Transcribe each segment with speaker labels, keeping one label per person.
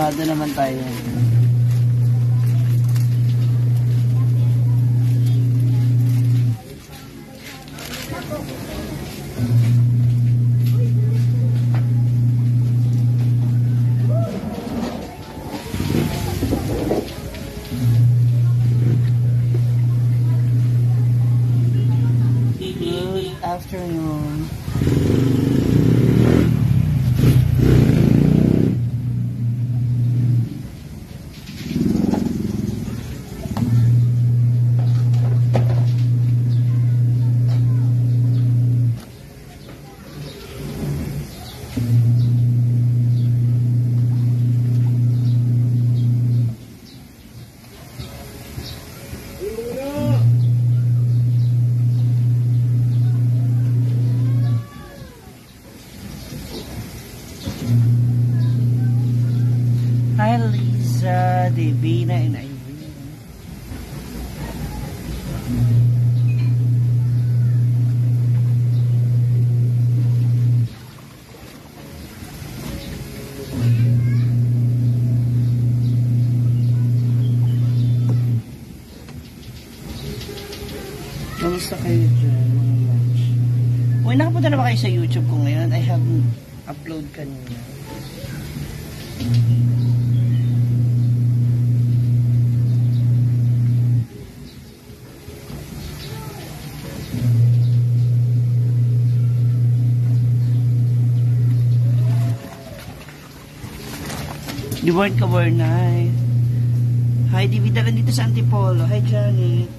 Speaker 1: Animado naman tayo. Good afternoon. Hi Lisa, Divina, and Irene. Kamusta kayo dyan, mga lunch? Uy, nakapunta na ba kayo sa YouTube ko ngayon? I haven't upload kanina. Diborn ka, Bornay. Hi, Divida lang dito sa Antipolo. Hi, Johnny.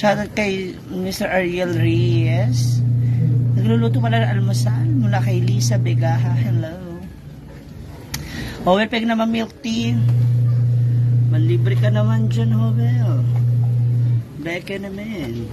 Speaker 1: Shoutout kay Mr. Ariel Reyes. Nagluluto pala ng almusal mula kay Lisa Begaha. Hello. Howe, peg naman milk tea. Manlibre ka naman dyan, Howe. Beke naman.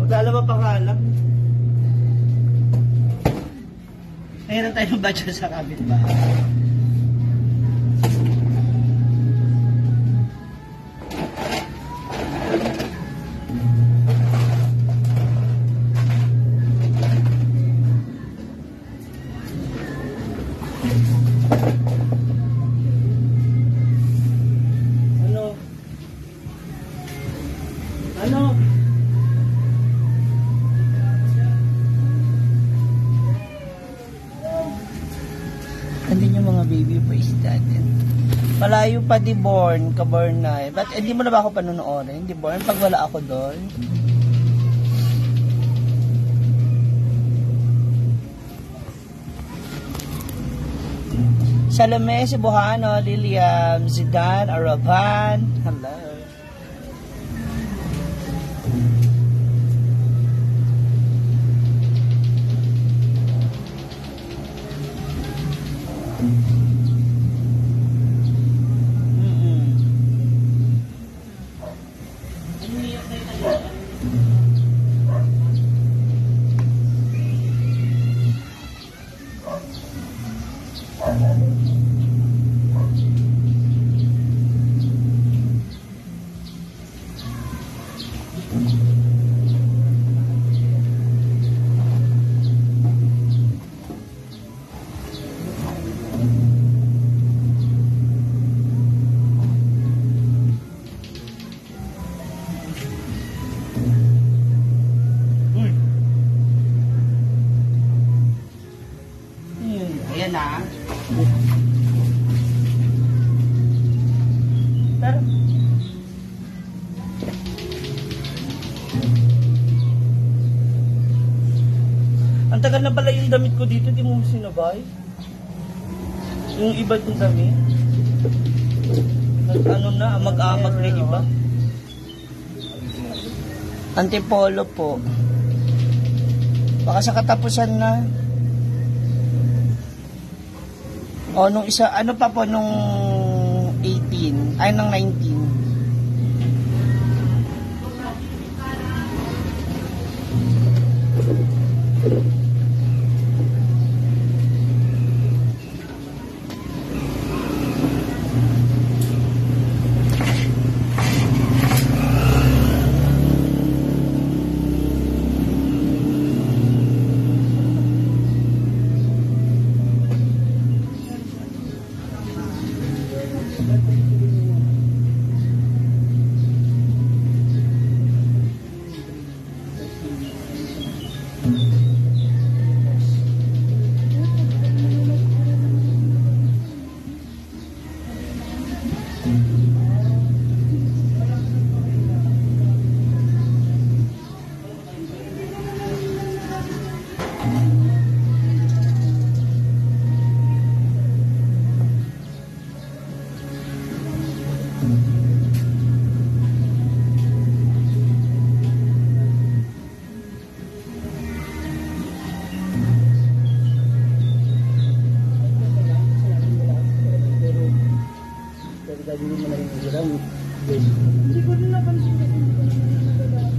Speaker 1: Dalawa pangalan. Mayroon tayong badge sa kapitbahay. Ano? Andun yung mga baby boys natin. Malayo pa Diborn, Kabornay. Ba't hindi mo na ba ako panunuorin? Diborn, pag wala ako doon. Salome, Cebuano, Liliam, Zidane, Aravan. Hello. na. Pero, ang tagal na pala yung damit ko dito, di mo sinabay. Yung iba yung damit. Ano na, mag-amag na iba. Antipolo po. Baka sa katapusan na. O, nung isa, ano pa po, nung 18, ay, nung 19. Hindi ko rin napansin kasi hindi ko rin nagdadaan.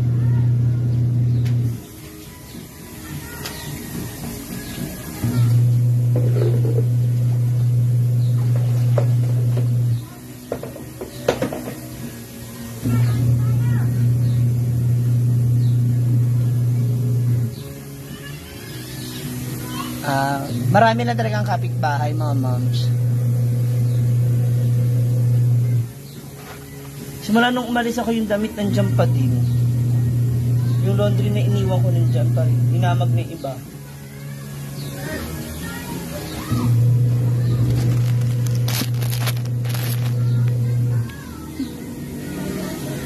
Speaker 1: Marami na talagang kapitbahay, mga moms. Simula nung umalis ako, yung damit nandiyan pa din. Yung laundry na iniwan ko nandiyan pa rin. Dinamag na iba.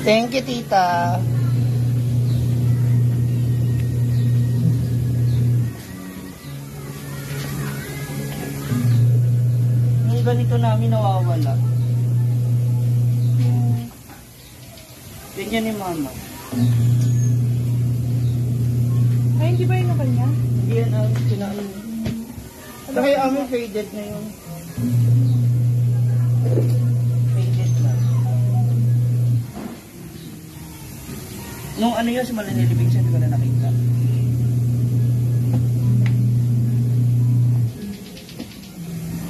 Speaker 1: Thank you, tita. Yung ganito namin nawawala. Ganyan ni mama.
Speaker 2: Ay, hindi ba yun ang kanya?
Speaker 1: Hindi yan ang sinaan. Kaya amin faded na yun. Faded na. Nung ano yun, simula nilibing siya, hindi ko na nakita.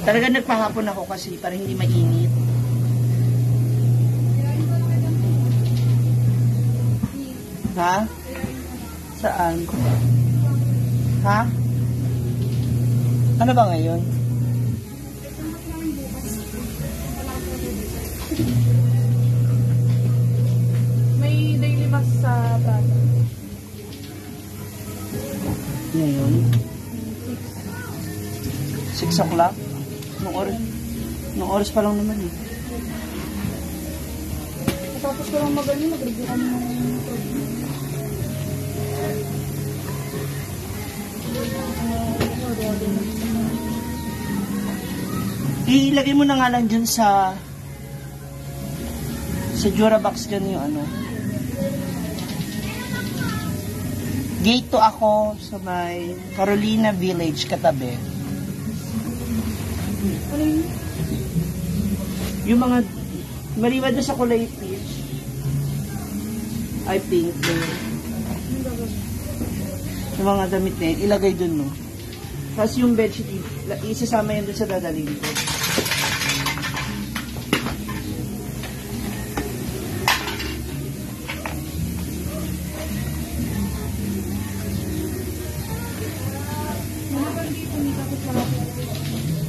Speaker 1: Talaga nagpahapon ako kasi para hindi mainit. Ha? Saan? Ha? Ano ba ngayon?
Speaker 2: May daily mass sa Prada.
Speaker 1: Ngayon? 6 o'clock? Nung oras pa lang naman eh.
Speaker 2: Tapos ko lang mag-review kami ng
Speaker 1: ilagay mo na nga lang dyan sa Durabox dyan yung ano. Gate to ako sa may Carolina Village katabi.
Speaker 2: ano yun?
Speaker 1: Yung mga maliban doon sa kulay peach ay pink yung mga damit na yun, ilagay dun, no? Tapos yung bedsheet, isasama yan dun sa dadaling ko.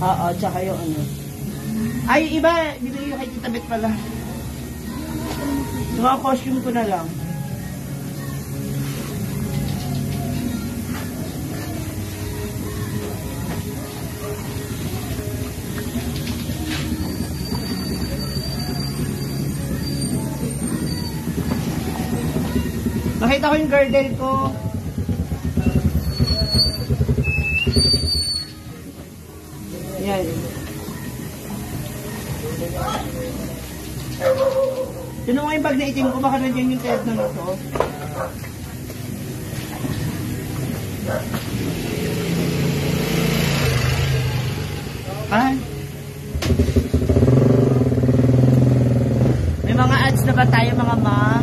Speaker 1: Oo, tsaka yung ano. Ay, iba, bibigay yung kay Tita Beth pala. Yung mga costume ko na lang. Pakita ko yung girdle ko. Yan. Yun mo yung bag na itim ko, baka nandiyan yung ted na ito. Ah? May mga ads na ba tayo mga ma'am?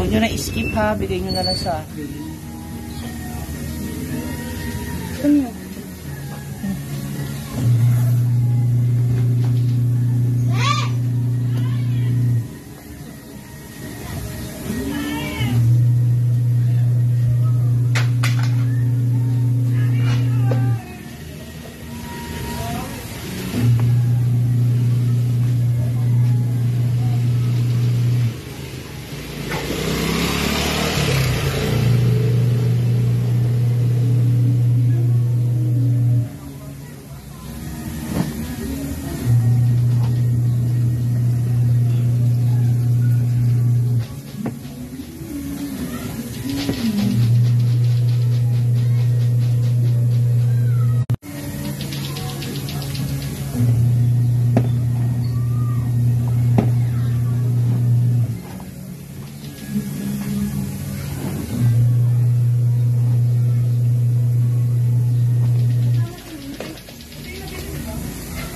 Speaker 1: Huwag nyo na skip ha, bigay nyo na lang sa akin. Ano?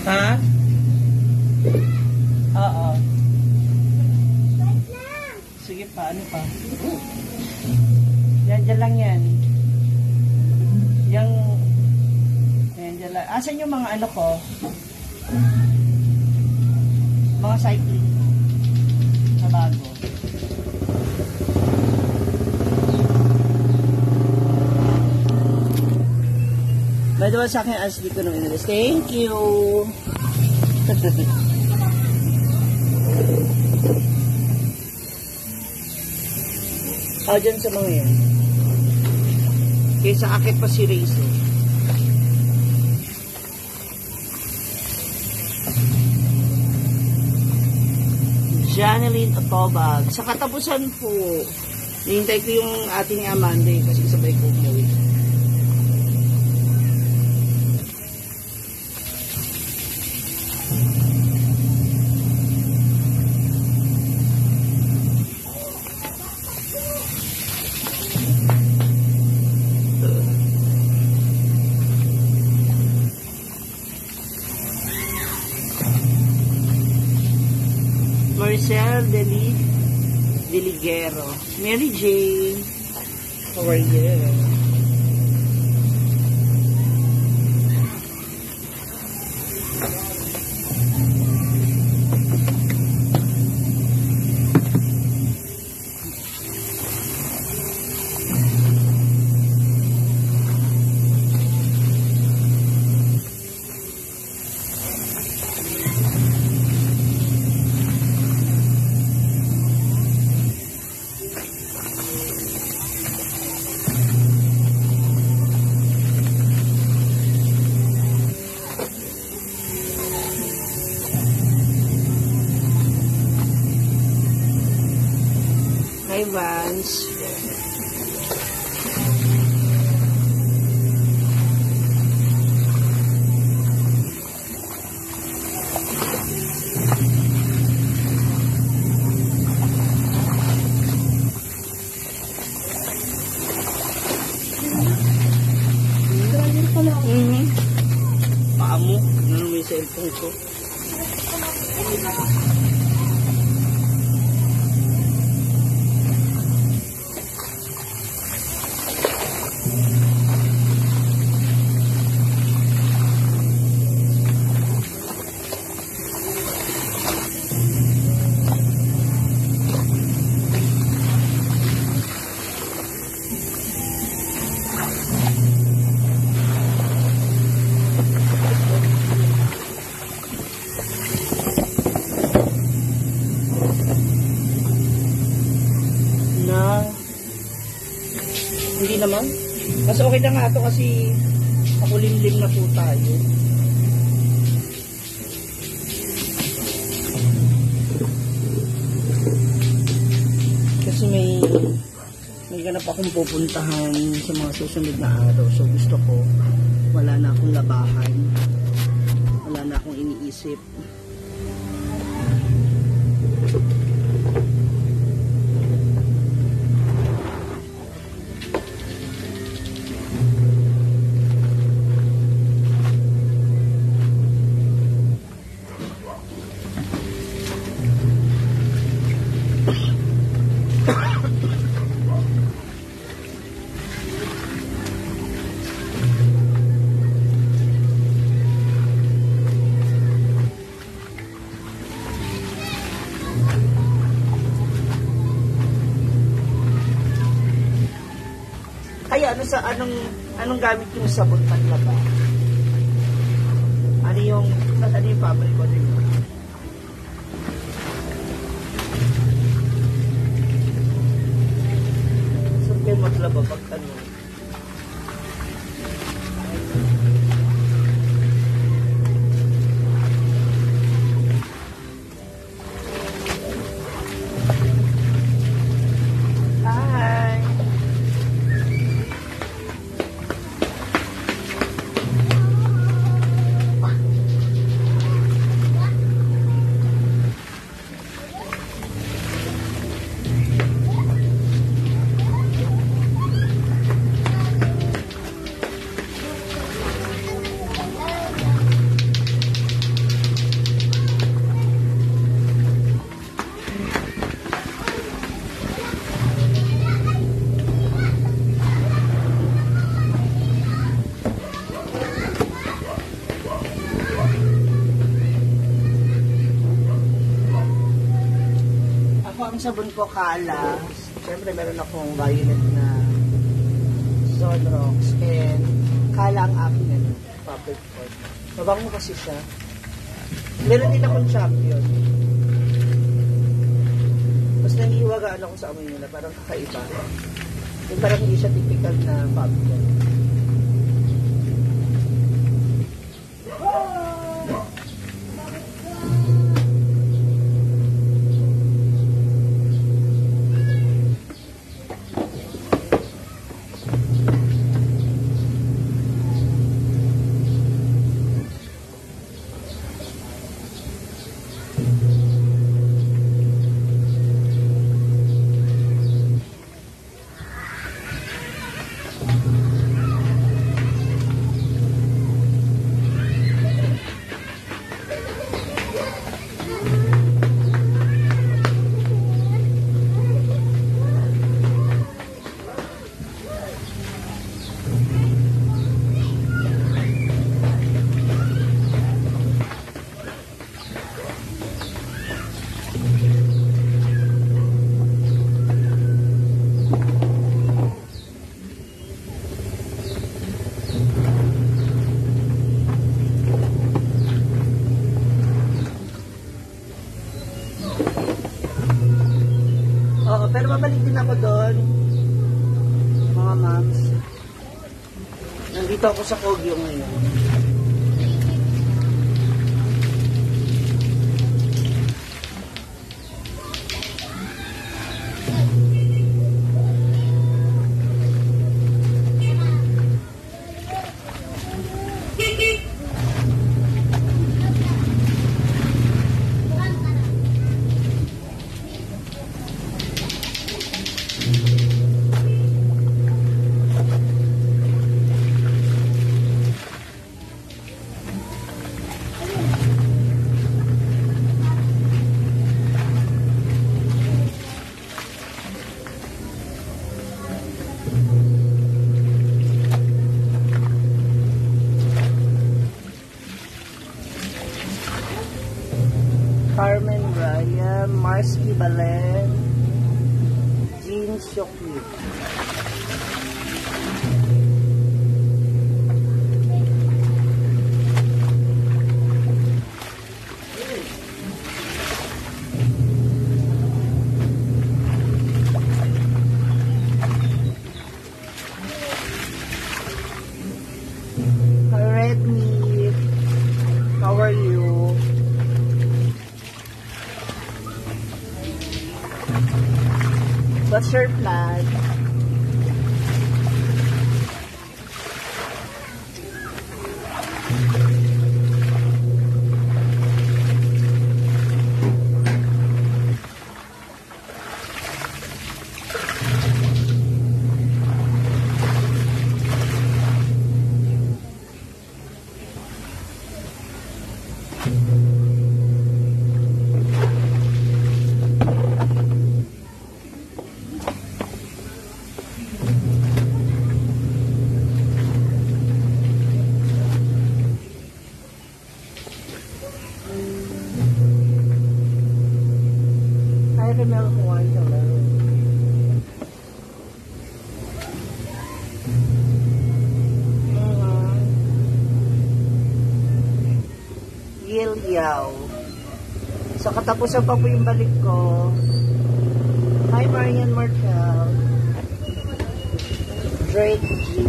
Speaker 1: Ha? Oo. Sige pa, ano pa? Yan lang yan. Yan dyan lang. Asan yung mga ano ko? Mga cycling. Na bago. By the way, sa akin, Ashley ko nung inalis. Thank you! Dyan sa mga yan. Kaysa akit pa si Razer. Janeline Otobag. Sa katapusan po, nihintay ko yung ating Amanda kasi sabay ko umuwi. Marcel Deligero. Mary Jane. How are you? Hi, Vance. Paamo. Ano may cellphone ko? Hindi naman. Mas okay na nga ito kasi makulimlim na po tayo. Kasi may ganap akong pupuntahan sa mga susunod na araw. So gusto ko, wala na akong labahan. Wala na akong iniisip. Kaya anong gamit yung sabon panlaba? Ano yung fabric ko din? Saan kayo maglaba pag ano? Ang sabon ko Kala. Siyempre meron akong violet na Sunrocks and Kala ang aking fabric pot. Mabango kasi siya. Meron din akong champion. Mas nangihiwagaan ako sa amoy nila. Parang kakaiba. Yung parang hindi siya typical na fabric. Oo, pero babalik din ako doon, mga moms. Nandito ako sa Kogyo ngayon. Carmen Raya, Marsky Balen, Jean Shokwit. Red meat, how are you? What's your plan? Caramel one, hello. Yilyaw. So, katapusan pa po yung balik ko. Hi, Marian Martel. Drake G.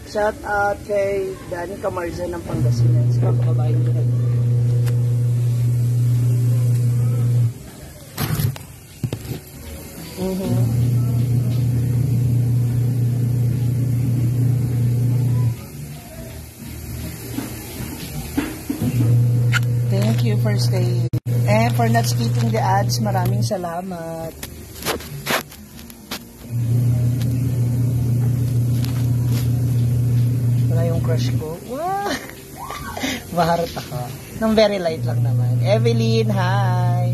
Speaker 1: Shout out kay Danny Camarza ng Pangasinan. Sa kababayan ko rin. Thank you for staying. And for not skipping the ads, maraming salamat. Yung crush ko. Wow! Maharot ako. Nang very light lang naman. Evelyn, hi!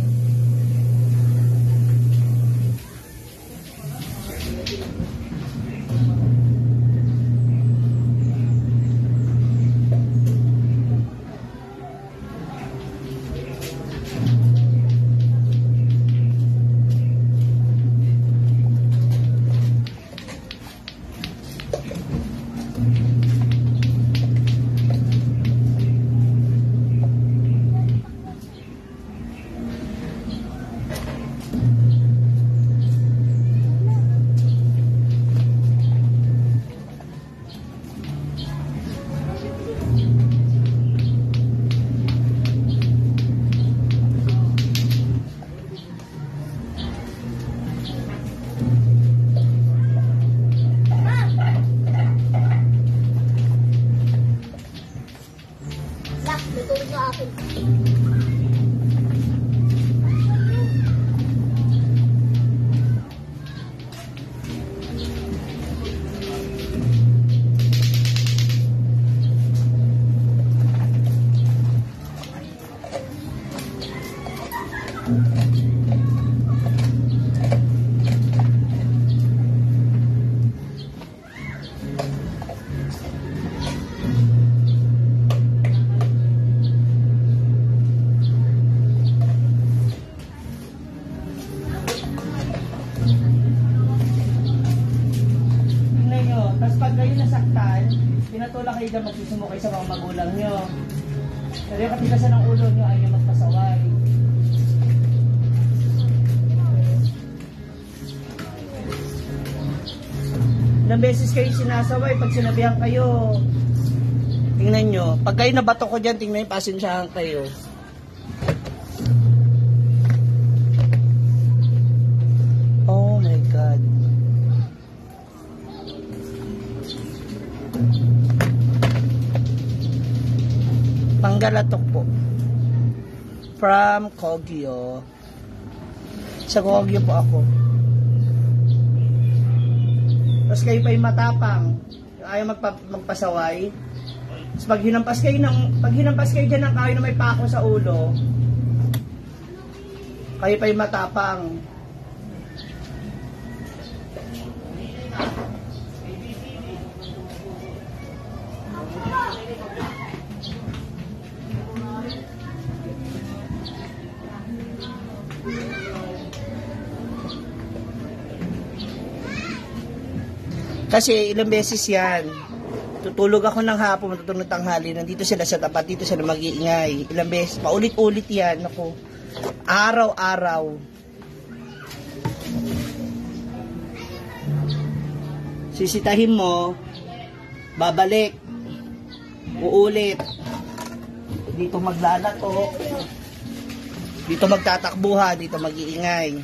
Speaker 1: Pinatulak kayo dyan, magsusumo kayo sa mga magulang nyo. Pero yung katigasan ng ulo nyo ay yung magpasaway. Ilang beses kayo sinasaway pag sinabihan kayo. Tingnan nyo. Pag kayo nabato ko dyan, tingnan nyo, pasensyahan kayo. Oh my God. Panggalatok po. From Kogyo. Sa Kogyo po ako. Tapos kayo pa yung matapang. Ayaw magpasaway. Tapos pag hinampas kayo dyan ng kayo na may pako sa ulo, kayo pa yung matapang. Kasi ilang beses yan. Matutulog ako ng hapon, matutulog ng tanghali. Nandito sila sa tapat, dito sila mag-iingay. Ilang beses, paulit-ulit yan. Ako, araw-araw. Sisitahin mo, babalik, uulit. Dito maglalato, dito magtatakbuha, dito mag-iingay.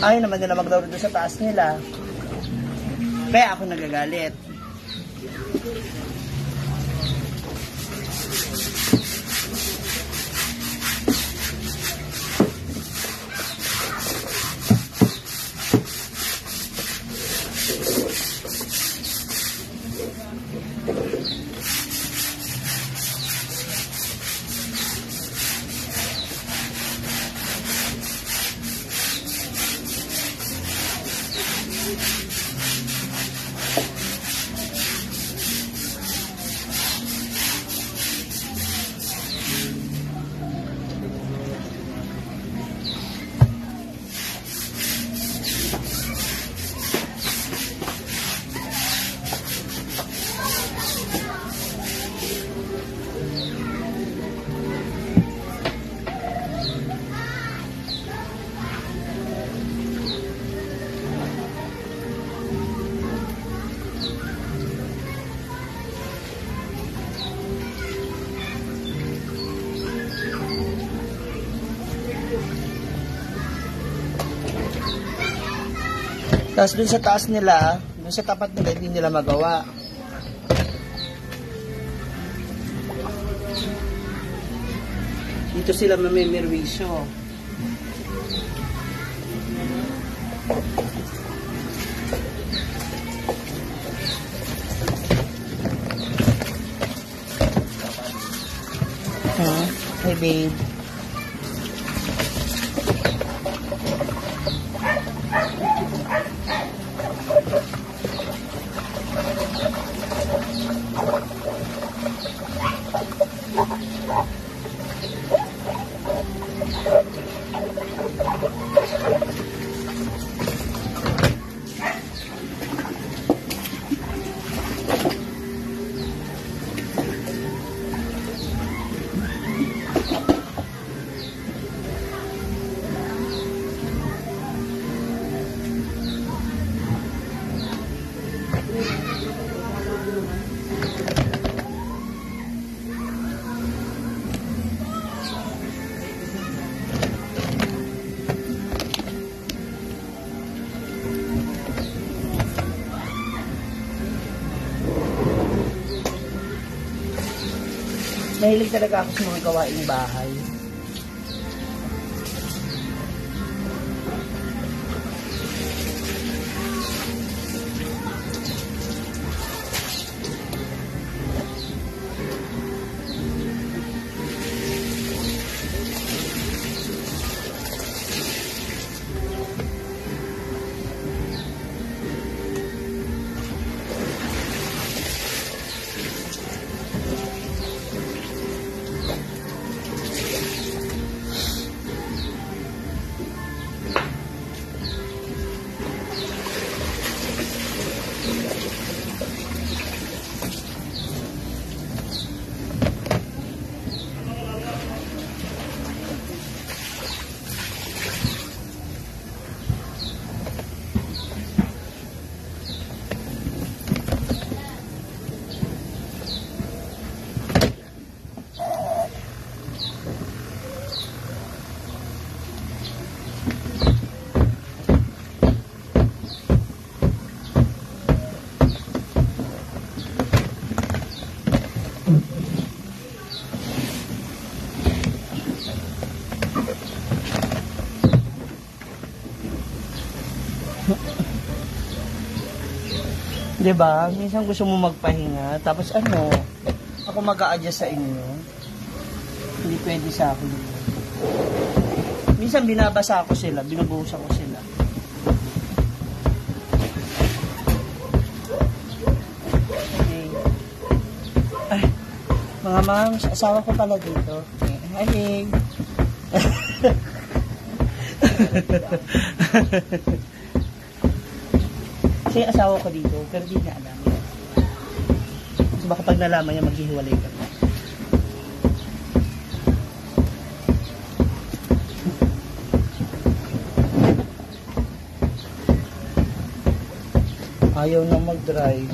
Speaker 1: Ayaw naman nila maglaro doon sa taas nila. Kaya ako nagagalit. Tapos dun sa taas nila, dun sa tapat nila, hindi nila magawa. Dito sila mamimirwisyo. Hey babe. Mahilig talaga ako sa mga gawaing bahay. Diba? Minsan gusto mo magpahinga, tapos ano, ako mag-a-adjust sa inyo. Hindi pwede sa akin. Minsan binabasa ko sila, binubuhusan ko sila. Okay. Ay, mga ma'am, asawa ko pala dito. Hi, babe. Kasi asawa ko dito, pero di niya alam. Kasi baka pag nalaman niya, maghihiwalay ka. Ayaw na mag-drive.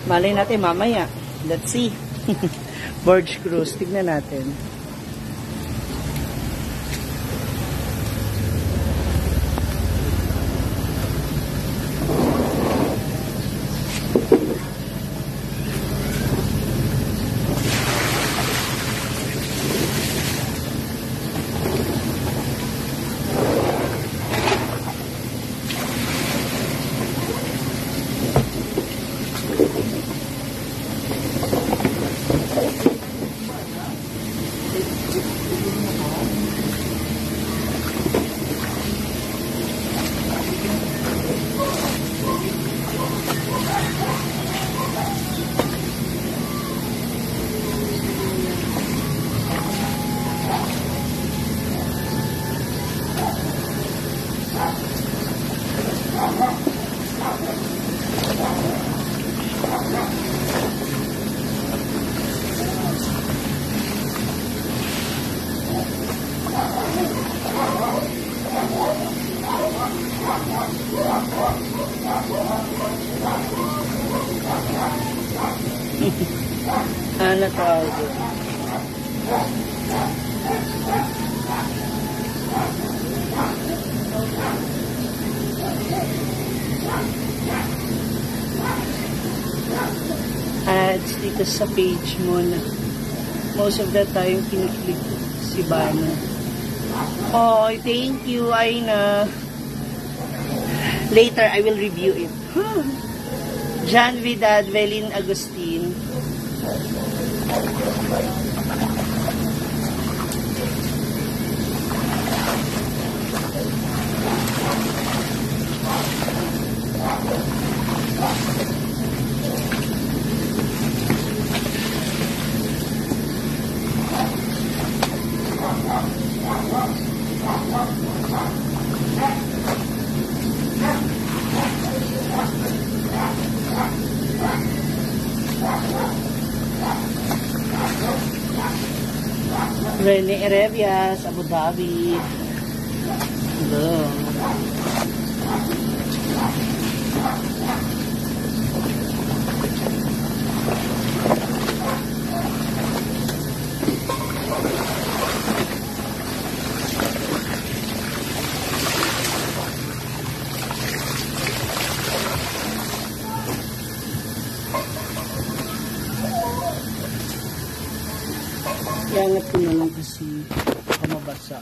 Speaker 1: Malay natin mamaya. Let's see. Burj Cruise. Tignan natin. Ano tawag yun? Ads dito sa page mo na most of the time kiniklik si Bana. Oh, thank you, Aina. Later, I will review it. John Vidal, Velin Agustin. Rene Erevias, Abu Dhabi. Hello. Iangat ko na lang kasi mabasa.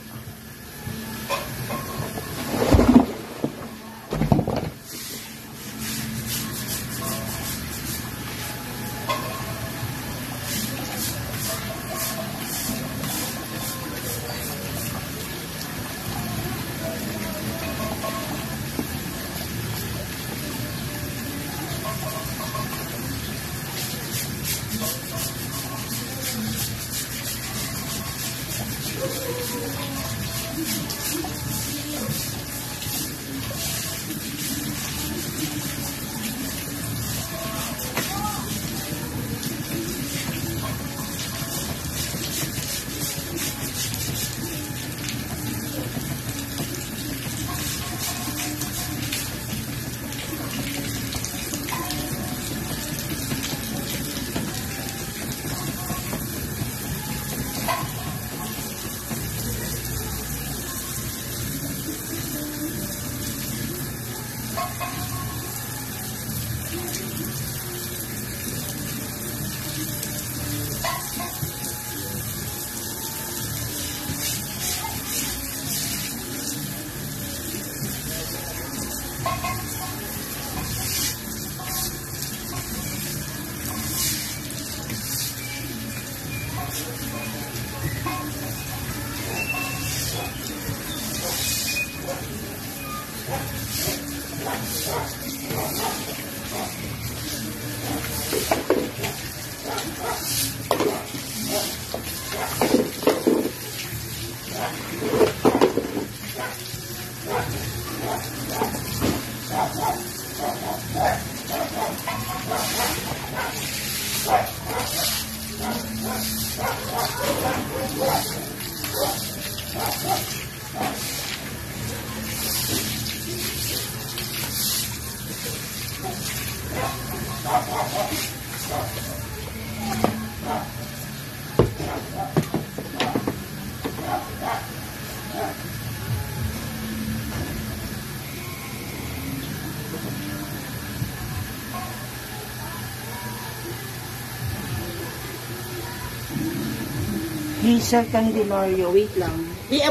Speaker 1: Hazel Candelario, wait lang.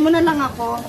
Speaker 1: Mo na lang ako.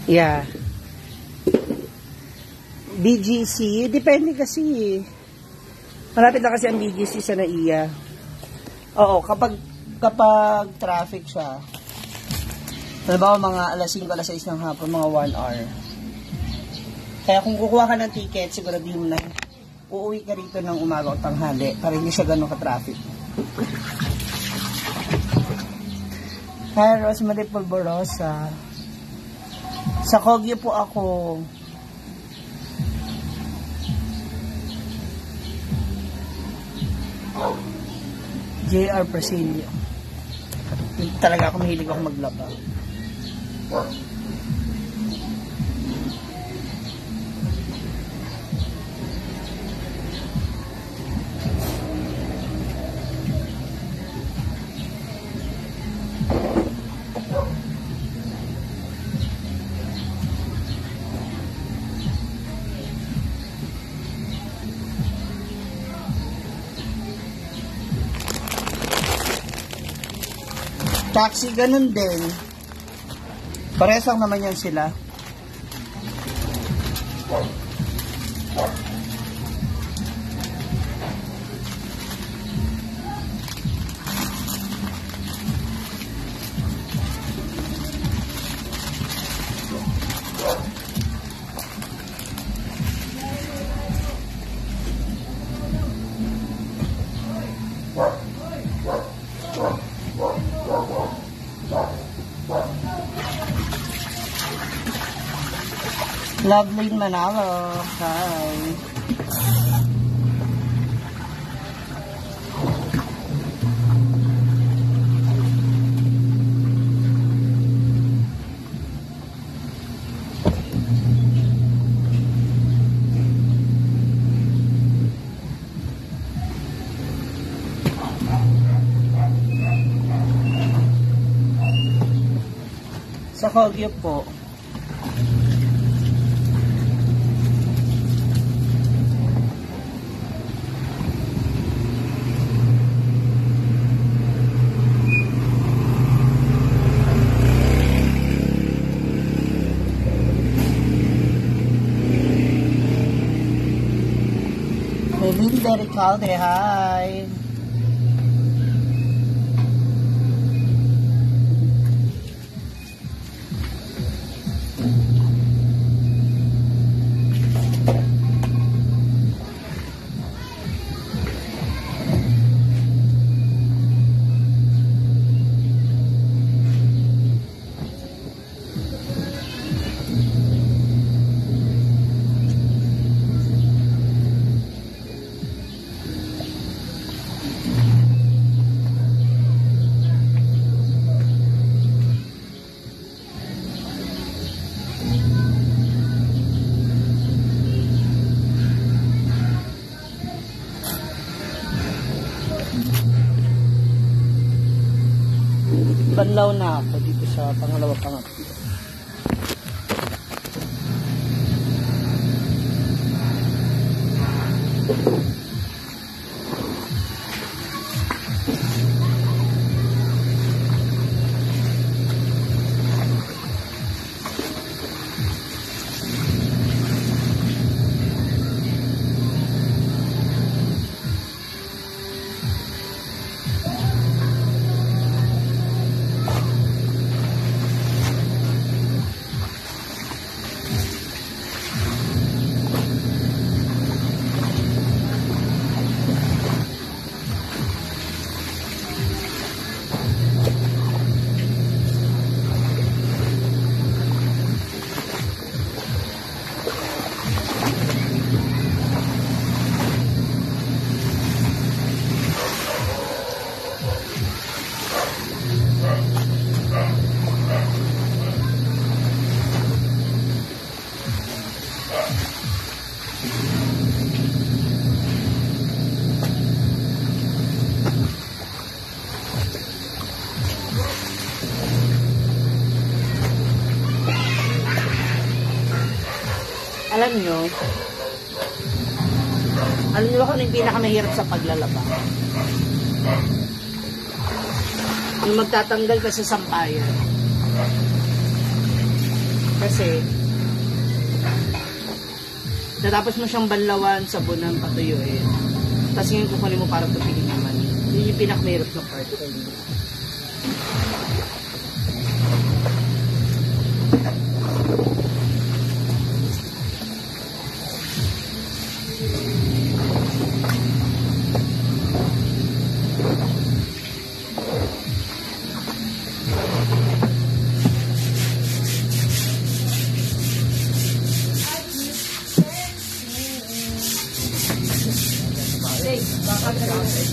Speaker 1: Yeah. BGC, depende kasi. Malapit na kasi ang BGC sa NAIA. Oo, kapag traffic siya, halimbawa mga alas 5, alas 6 ng hapon, mga 1 hour. Kaya kung kukuha ka ng ticket, siguraduhin mo na uuwi ka rito ng umaga o tanghali para hindi siya ganun ka-traffic. Hi, Rosemary Polvorosa. Sa Kogyo po ako. JR Prasilio. Talaga ako mahilig ako maglaba. Taxi, ganun din. Parehas lang naman yan sila. Lovely Manalo. Hi. Sa Kogyo po. Melinda Ricalde, hi. banlaw na ako dito sa pangalawa pangatlo. Alam nyo kung ano yung pinakamahirap sa paglalaba? Yung magtatanggal ka sa sampayan. Kasi, natapos mo siyang banlawan, sabunan, patuyuin. Tapos yung kukunin mo para tupilin naman. Yun yung pinakamahirap na part. Bakit ka daw niya?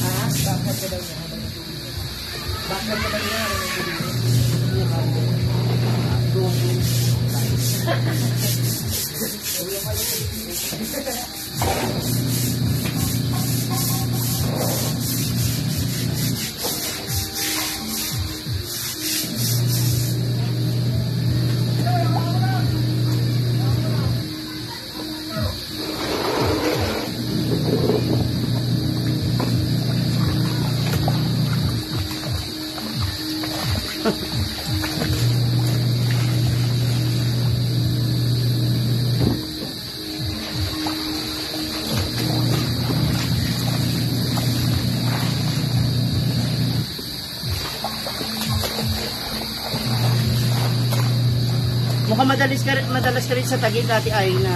Speaker 1: Ha? Bakit ka daw niya? Bakit ka daw niya? Mukhang madalas ka rin sa Taguig, Ate Aina.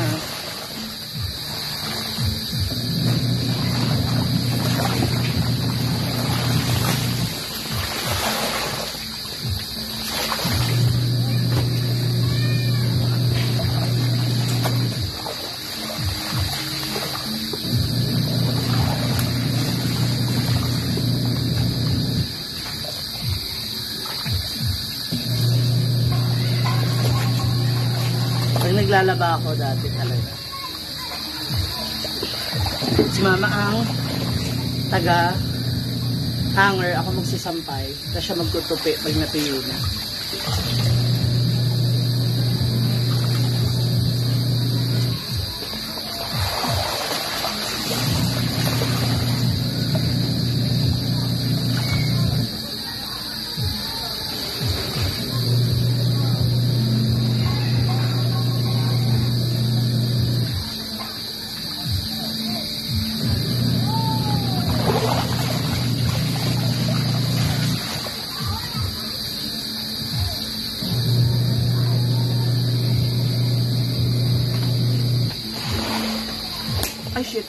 Speaker 1: Naglalaba ako dati talaga. Si mama ang taga hanger, ako magsisampay, tapos siya magtutupi pag natuyo na. Ay, shit.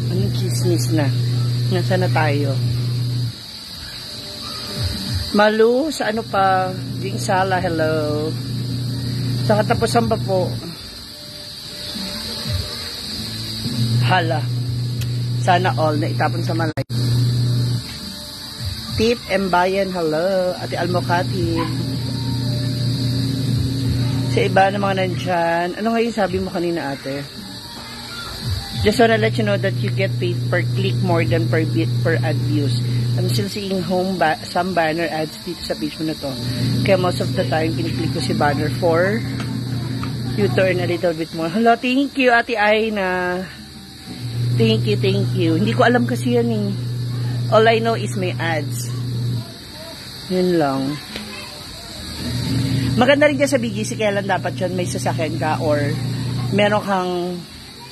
Speaker 1: Anong chismis na? Nasaan na tayo? Malu, sa ano pa? Ding Sala, hello. Sa katapusan pa po. Hala. Sana all na itapon sa malay. Tip Embayan, hello. Ate Almocatib. Sa iba na mga nandyan. Ano nga yung sabi mo kanina, ate? Just wanna let you know that you get paid per click more than per ad views. I'm still seeing some banner ads dito sa page mo na to. Kaya most of the time, piniklik ko si banner for you to earn a little bit more. Hello, thank you, Ate Aina. Thank you, thank you. Hindi ko alam kasi yan eh. All I know is may ads. Yun lang. Maganda rin dyan sa BGC, kaya lang dapat yun may sasakyan ka or meron kang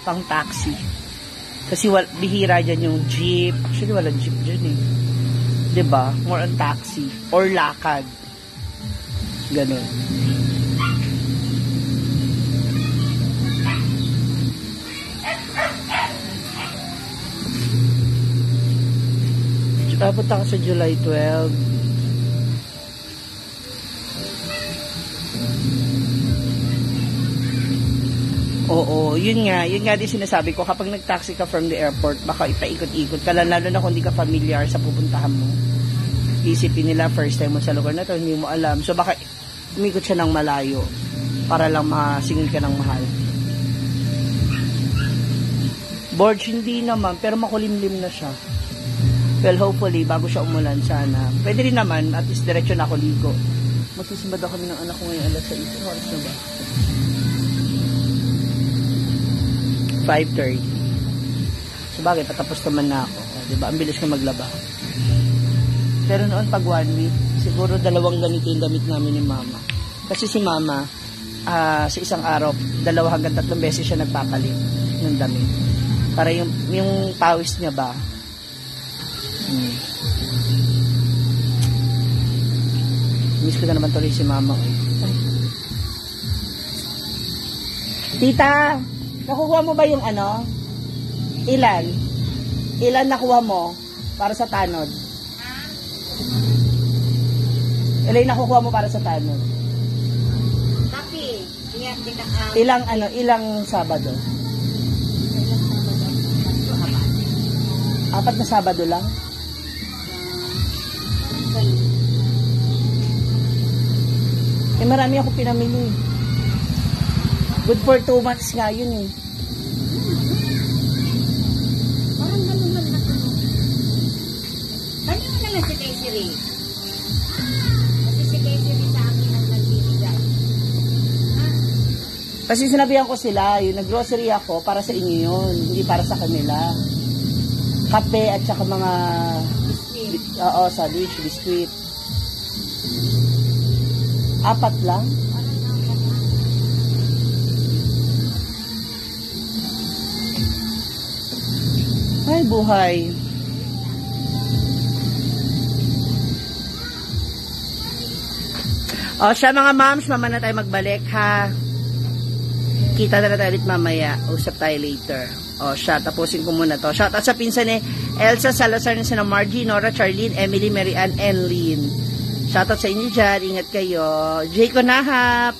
Speaker 1: pang taxi. Kasi bihira dyan yung jeep. Actually, walang jeep dyan eh. Diba? More on taxi. Or lakad. Ganun. Punta ka sa July 12. Oo, yun nga din sinasabi ko, kapag nag-taxi ka from the airport, baka ipaikot-ikot ka, lalo na kung hindi ka familiar sa pupuntahan mo. Isipin nila, first time mo sa lugar na to, hindi mo alam. So baka umikot siya ng malayo para lang masingil ka ng mahal. Borge, hindi naman, pero makulimlim na siya. Well, hopefully, bago siya umulan, sana. Pwede rin naman, at least diretso na ako ligo. Magsisimba daw kami ng anak ko ngayon, alas 6. Oras na ba? 5:30. So, bagay, patapos naman na ako. Diba? Ang bilis ko maglaba. Pero noon, pag 1 week, siguro 2 ganito yung damit namin ni mama. Kasi si mama, sa isang araw, 2 hanggang 3 beses siya nagpapalit ng damit. Para yung pawis niya ba, miss ko na naman tuloy si mama. Tita, nakuha mo ba yung ano? Ilan nakuha mo para sa tanod? Ilan nakuha mo para sa tanod?
Speaker 3: Tapi,
Speaker 1: ilang Sabado? 4 na Sabado lang? Eh, marami ako pinamili. Good for 2 months nga yun eh.
Speaker 3: parang ganun lang na tulog. Kanina na lang si Desiree. Kasi si Desiree sa akin ang nagbibigay.
Speaker 1: Kasi sinabihan ko sila, yung nag-grocery ako, para sa inyo yun, hindi para sa kanila. Kape at saka mga sandwich, biskuit. 4 lang? Ay, buhay. O, siya mga moms, mama na tayo magbalik, ha? Kita na tayo ulit mamaya. Usap tayo later. O, siya, tapusin ko muna to. Shout out sa pinsan ni Elsa Salazar na sina Margie, Nora, Charlene, Emily, Mary Ann, and Lynn. Shout out sa inyo dyan. Ingat kayo. Jay Konahap.